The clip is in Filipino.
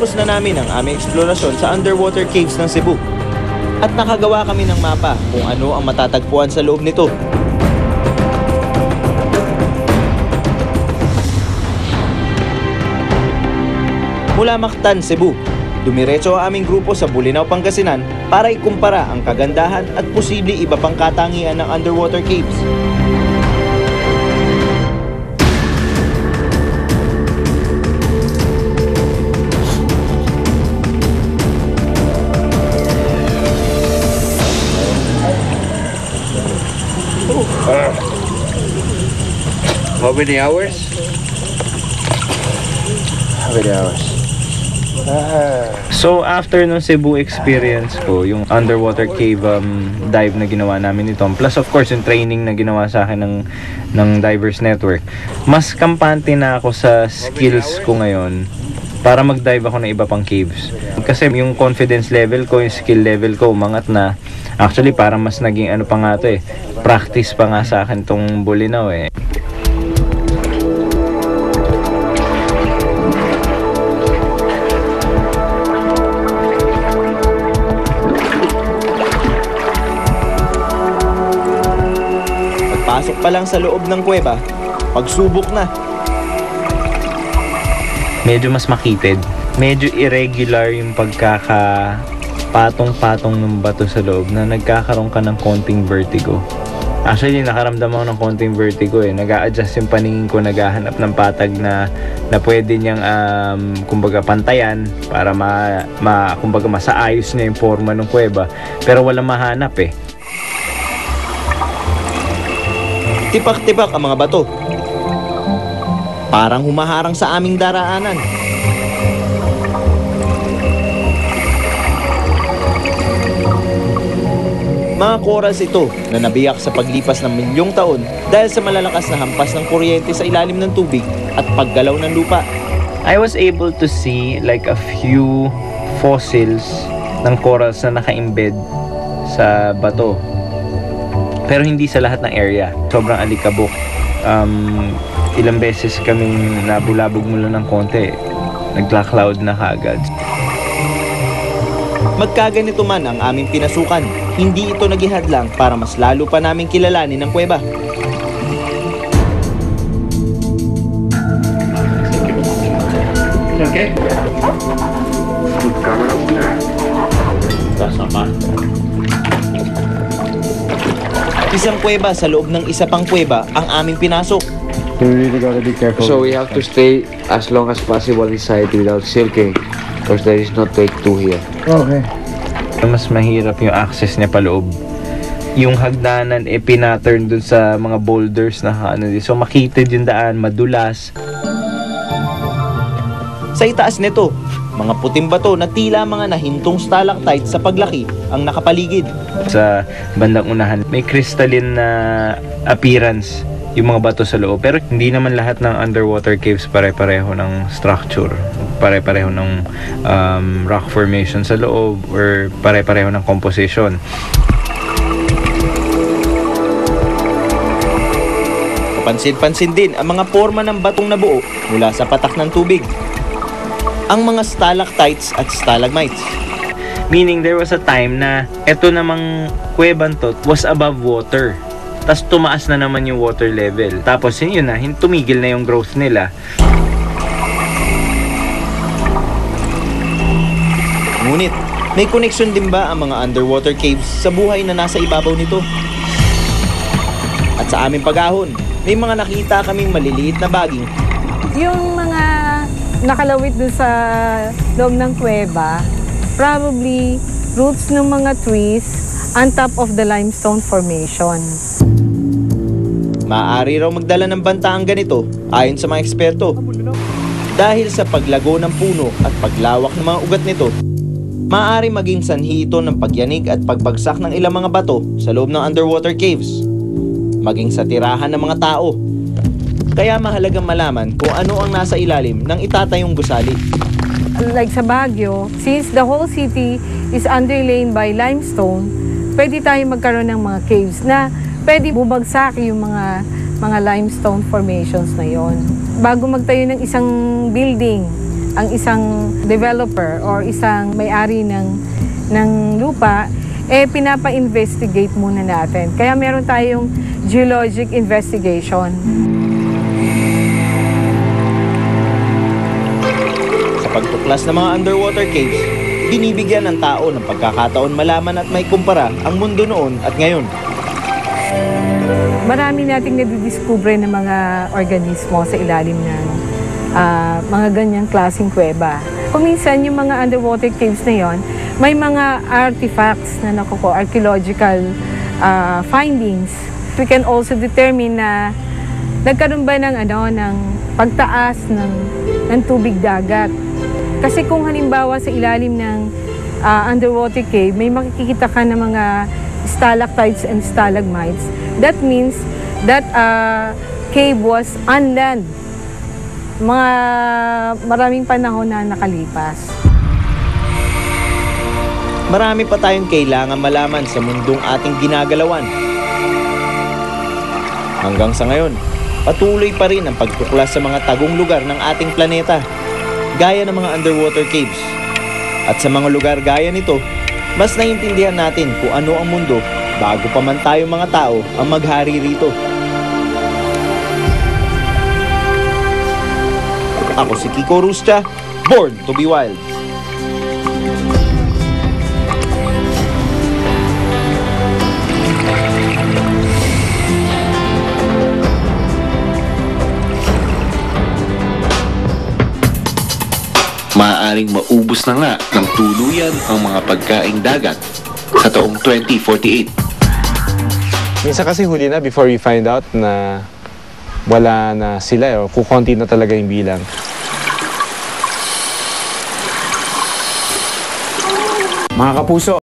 Natapos na namin ang aming eksplorasyon sa underwater caves ng Cebu. At nakagawa kami ng mapa kung ano ang matatagpuan sa loob nito. Mula Mactan, Cebu, dumiretso ang aming grupo sa Bolinao, Pangasinan para ikumpara ang kagandahan at posible iba pang katangian ng underwater caves. How many hours? How many hours? So after nung Cebu experience ko, yung underwater cave dive na ginawa namin ito, plus of course yung training na ginawa sa akin ng Divers Network, mas kampante na ako sa skills ko ngayon para mag-dive ako ng iba pang caves. Kasi yung confidence level ko, yung skill level ko, umangat na. Actually parang mas naging ano pa nga to practice pa nga sa akin tong Bolinao Pasok pa lang sa loob ng kuweba, pagsubok na. Medyo mas makitid. Medyo irregular yung pagkakapatong-patong ng bato sa loob na nagkakaroon ka ng konting vertigo. Actually, nakaramdam ako ng konting vertigo Nag-a-adjust yung paningin ko, naghahanap ng patag na pwede niyang kumbaga pantayan para kumbaga masaayos niya yung forma ng kuweba. Pero walang mahanap Tipak-tipak ang mga bato. Parang humaharang sa aming daraanan. Mga corals ito na nabiyak sa paglipas ng milyong taon dahil sa malalakas na hampas ng kuryente sa ilalim ng tubig at paggalaw ng lupa. I was able to see like a few fossils ng corals na naka-embed sa bato. Pero hindi sa lahat ng area. Sobrang alikabok. Ilang beses kaming nabulabog mula ng konti. Nagla-cloud na kaagad. Magkaganito man ang aming pinasukan, hindi ito naghihadlang para mas lalo pa naming kilalanin ang kuweba. Okay. Good camera. That's not bad. Isang kuweba sa loob ng isa pang kuweba ang aming pinasok. You really gotta be careful. So we have to stay as long as possible inside without silking because there is no take two here. Okay. Mas mahirap yung access niya paloob. Yung hagdanan pinaturn dun sa mga boulders na so makitid yung daan, madulas. Sa itaas nito, mga puting bato na tila mga nahintong stalactite sa paglaki ang nakapaligid. Sa bandang unahan, may crystalline na appearance yung mga bato sa loob. Pero hindi naman lahat ng underwater caves pare-pareho ng structure. Pare-pareho ng rock formation sa loob or pare-pareho ng composition. Kapansin-pansin din ang mga forma ng batong nabuo mula sa patak ng tubig. Ang mga stalactites at stalagmites. Meaning there was a time na eto namang kuwebang to was above water. Tapos tumaas na naman yung water level. Tapos yun na, tumigil na yung growth nila. Ngunit, may connection din ba ang mga underwater caves sa buhay na nasa ibabaw nito? At sa aming pag-ahon, may mga nakita kaming maliliit na baging. Yung mga nakalawit dun sa loob ng kuweba, probably roots ng mga trees on top of the limestone formation. Maaari raw magdala ng banta ang ganito ayon sa mga eksperto. Dahil sa paglago ng puno at paglawak ng mga ugat nito, maaari maging sanhi ito ng pagyanig at pagbagsak ng ilang mga bato sa loob ng underwater caves, maging sa tirahan ng mga tao. Kaya mahalagang malaman kung ano ang nasa ilalim ng itatayong gusali. Like sa Baguio, since the whole city is underlain by limestone, pwede tayo magkaroon ng mga caves na pwede bumagsak yung mga limestone formations na yon. Bago magtayo ng isang building, ang isang developer or isang may-ari ng lupa, pinapa-investigate muna natin. Kaya meron tayong geologic investigation. Sa pagtuklas ng mga underwater caves, binibigyan ng tao ng pagkakataon malaman at may kumpara ang mundo noon at ngayon. Marami nating nadidiskubre ng mga organismo sa ilalim ng mga ganyang klaseng kuweba. Kung minsan yung mga underwater caves na yon, may mga artifacts na nakukuha, archaeological findings. We can also determine na nagkaroon ba ng pagtaas ng tubig dagat. Kasi kung halimbawa sa ilalim ng underwater cave, may makikita ka ng mga stalactites and stalagmites. That means that cave was unland. Maraming panahon na nakalipas. Marami pa tayong kailangan malaman sa mundong ating ginagalawan. Hanggang sa ngayon, patuloy pa rin ang pagtuklas sa mga tagong lugar ng ating planeta, gaya ng mga underwater caves. At sa mga lugar gaya nito, mas naiintindihan natin kung ano ang mundo bago pa man tayo mga tao ang maghari rito. Ako si Kiko Ruscha, born to be wild. Maaaring maubos na nga ng tuluyan ang mga pagkaing dagat sa taong 2048. Minsan kasi huli na before we find out na wala na sila o kukunti na talaga yung bilang. Mga kapuso,